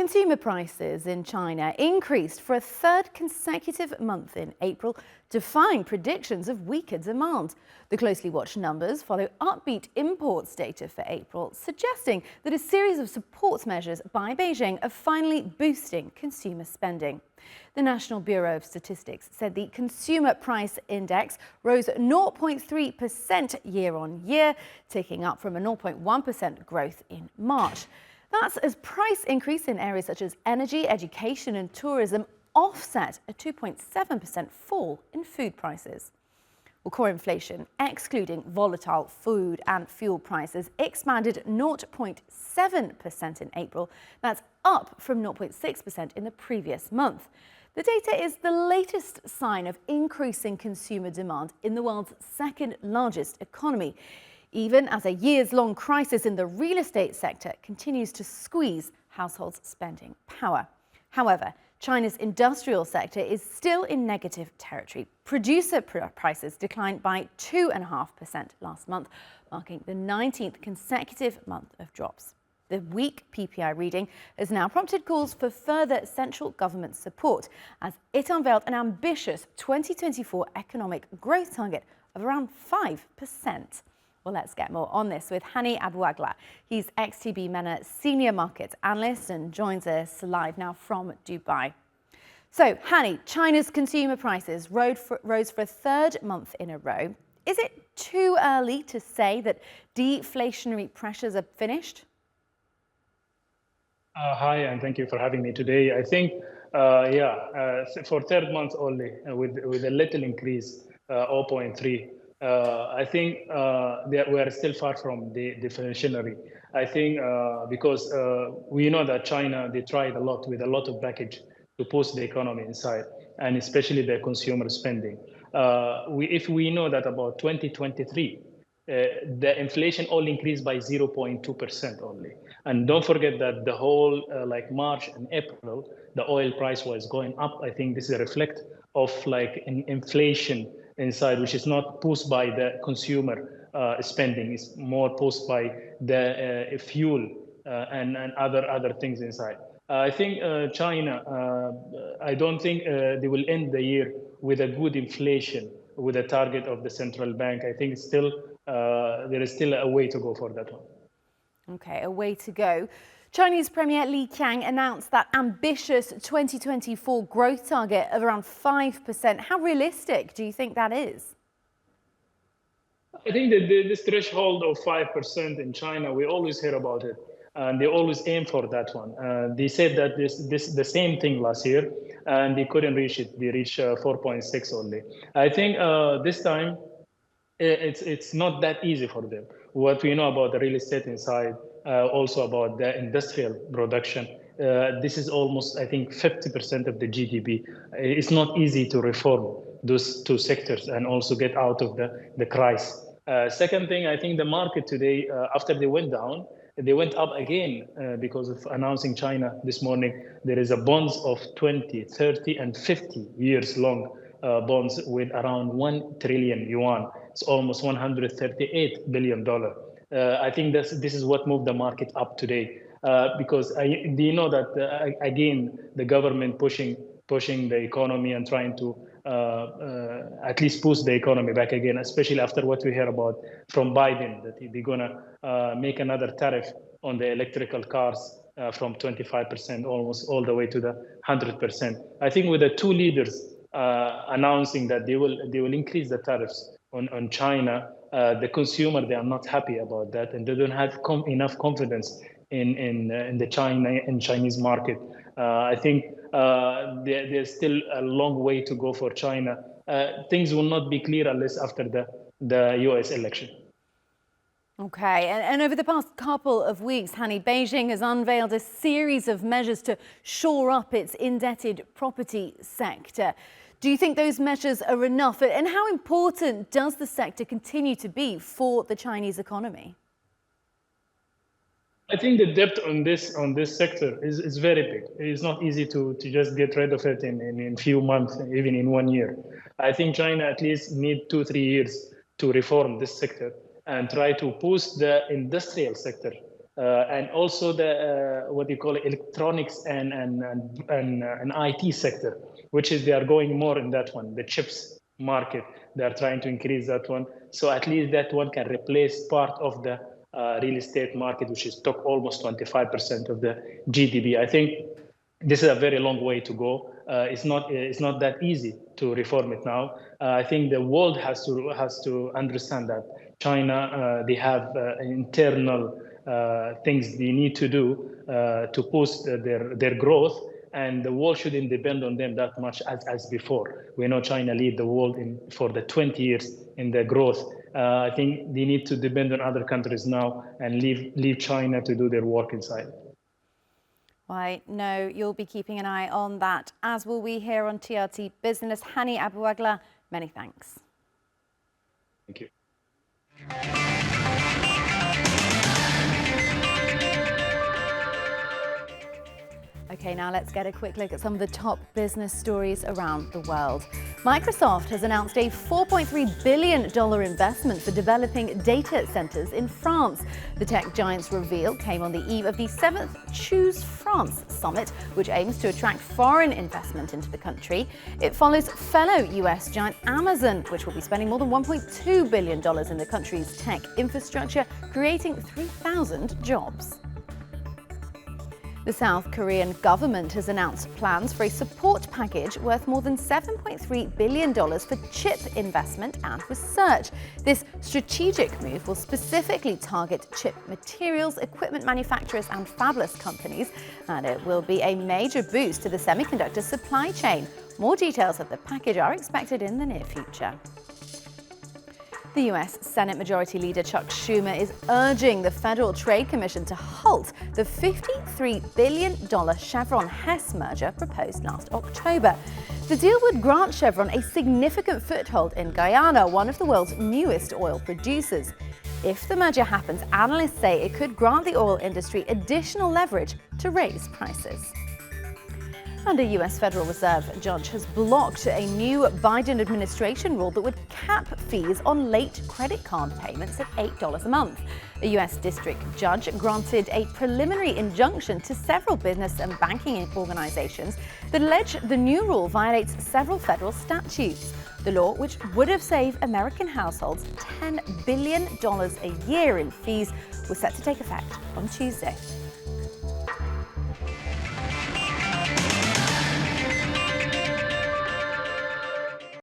Consumer prices in China increased for a third consecutive month in April, defying predictions of weaker demand. The closely watched numbers follow upbeat imports data for April, suggesting that a series of support measures by Beijing are finally boosting consumer spending. The National Bureau of Statistics said the Consumer Price Index rose 0.3% year-on-year, ticking up from a 0.1% growth in March. That's as price increase in areas such as energy, education and tourism offset a 2.7% fall in food prices. Well, core inflation, excluding volatile food and fuel prices, expanded 0.7% in April. That's up from 0.6% in the previous month. The data is the latest sign of increasing consumer demand in the world's second largest economy, even as a years-long crisis in the real estate sector continues to squeeze households' spending power. However, China's industrial sector is still in negative territory. Producer prices declined by 2.5% last month, marking the 19th consecutive month of drops. The weak PPI reading has now prompted calls for further central government support as it unveiled an ambitious 2024 economic growth target of around 5%. Well, let's get more on this with Hani Abuagla. He's XTB MENA Senior Markets Analyst and joins us live now from Dubai. So, Hani, China's consumer prices rose for a third month in a row. Is it too early to say that deflationary pressures are finished? Hi, and thank you for having me today. I think, for third month only, with a little increase, 0.3. I think we are still far from the deflationary. I think because we know that China, they tried a lot with a lot of package to push the economy inside, and especially the consumer spending. If we know that about 2023, the inflation only increased by 0.2% only. And don't forget that the whole like March and April, the oil price was going up. I think this is a reflect of like an inflation inside, which is not pushed by the consumer spending. It's more pushed by the fuel and other things inside. I think China, I don't think they will end the year with a good inflation with a target of the central bank. I think it's still there is still a way to go for that one. Okay, a way to go. Chinese Premier Li Qiang announced that ambitious 2024 growth target of around 5%. How realistic do you think that is? I think that this threshold of 5% in China, we always hear about it, and they always aim for that one. They said that the same thing last year, and they couldn't reach it. They reached 4.6 only. I think this time it's not that easy for them. What we know about the real estate inside, also about the industrial production, this is almost, I think, 50% of the GDP. It's not easy to reform those two sectors and also get out of the crisis. Second thing, I think the market today, after they went down, they went up again because of announcing China this morning. There is a bonds of 20, 30, and 50 years long bonds with around 1 trillion yuan. It's almost $138 billion. I think this is what moved the market up today, because they know that again the government pushing the economy and trying to at least push the economy back again, especially after what we hear about from Biden, that they're gonna make another tariff on the electrical cars from 25% almost all the way to the 100%. I think with the two leaders announcing that they will increase the tariffs on China, the consumer, they are not happy about that, and they don't have enough confidence in the Chinese market. I think there's still a long way to go for China. Things will not be clear unless after the US election. Okay, and over the past couple of weeks, Hani, Beijing has unveiled a series of measures to shore up its indebted property sector. Do you think those measures are enough? And how important does the sector continue to be for the Chinese economy? I think the debt on this sector is very big. It's not easy to just get rid of it in few months, even in 1 year. I think China at least need 2-3 years to reform this sector and try to push the industrial sector and also the what you call electronics and IT sector, which is they are going more in that one, the chips market. They are trying to increase that one, so at least that one can replace part of the real estate market, which is took almost 25% of the GDP. I think this is a very long way to go. It's not that easy to reform it now. I think the world has to understand that China they have internal things they need to do to boost their growth, and the world shouldn't depend on them that much as before. We know China lead the world for the 20 years in the growth. I think they need to depend on other countries now and leave China to do their work inside. I know you'll be keeping an eye on that, as will we here on TRT Business. Hani Abuagla, many thanks. Thank you. Okay, now let's get a quick look at some of the top business stories around the world. Microsoft has announced a $4.3 billion investment for developing data centers in France. The tech giant's reveal came on the eve of the 7th Choose France Summit, which aims to attract foreign investment into the country. It follows fellow US giant Amazon, which will be spending more than $1.2 billion in the country's tech infrastructure, creating 3,000 jobs. The South Korean government has announced plans for a support package worth more than $7.3 billion for chip investment and research. This strategic move will specifically target chip materials, equipment manufacturers and fabless companies, and it will be a major boost to the semiconductor supply chain. More details of the package are expected in the near future. The US Senate Majority Leader Chuck Schumer is urging the Federal Trade Commission to halt the $53 billion Chevron Hess merger proposed last October. The deal would grant Chevron a significant foothold in Guyana, one of the world's newest oil producers. If the merger happens, analysts say it could grant the oil industry additional leverage to raise prices. And a US Federal Reserve judge has blocked a new Biden administration rule that would cap fees on late credit card payments at $8 a month. A US district judge granted a preliminary injunction to several business and banking organizations that allege the new rule violates several federal statutes. The law, which would have saved American households $10 billion a year in fees, was set to take effect on Tuesday.